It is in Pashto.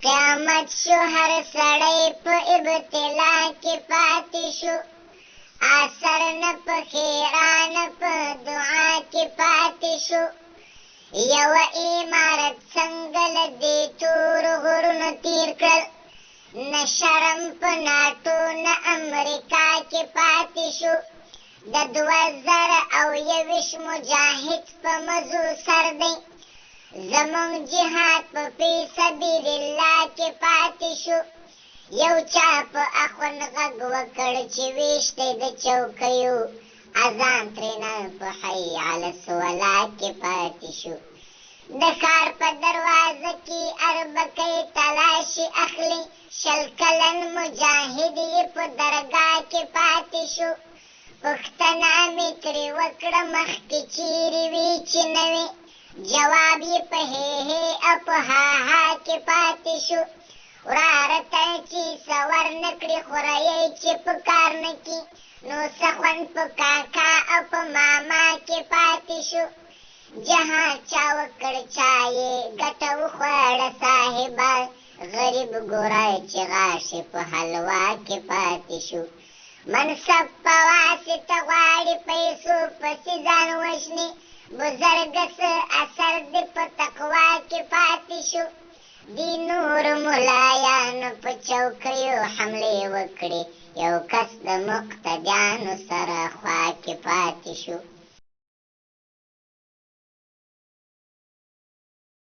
قیامت شو هر سړی په ابتلا کې پاتې شو، اثر نه په ښېرا نه په دعا کې پاتې شو. یوه عمارت څنګه له دې تورو غرونو تېر کړل، نه شرم په ناټو نه امریکا کې پاتې شو. د 2021 مجاهد په مزو سر دی، زمونږ جهاد په فی سبیل الله کې پاتې شو. یو چا په اخوند غږ وکړ چې ویشتی د چوکیو، اذان ترېنه په حی علی الصلاة کې پاتې شو. د ښار په دروازه کې اربکی تلاشي اخلي، 20 کلن مجاهد یې په درګاه کې پاتې شو. پوښتنه مې ترې وکړه مخکې چیرې وې چې نه وې، جواب یې په هې هې او په ها ها کې پاتې شو. وراره ته چې څه ورنه کړي خورایۍ چې په کار نه کي، نو څه خوند په کاکا او په ماما کې پاتې شو. جهاد چا وکړ چا یې ګټه وخوړه صاحبه، غریب ګورای چې غاښې په حلوا کې پاتې شو. منصب په واسطه غواړي پیسو پسې ځان وژني، بزرګه څه اثر دې په تقوا کې پاتې شو. دې نورو ملایانو په چوکیو حملې وکړې، یو کس د مقتدیانو سره خوا کې پاتې شو.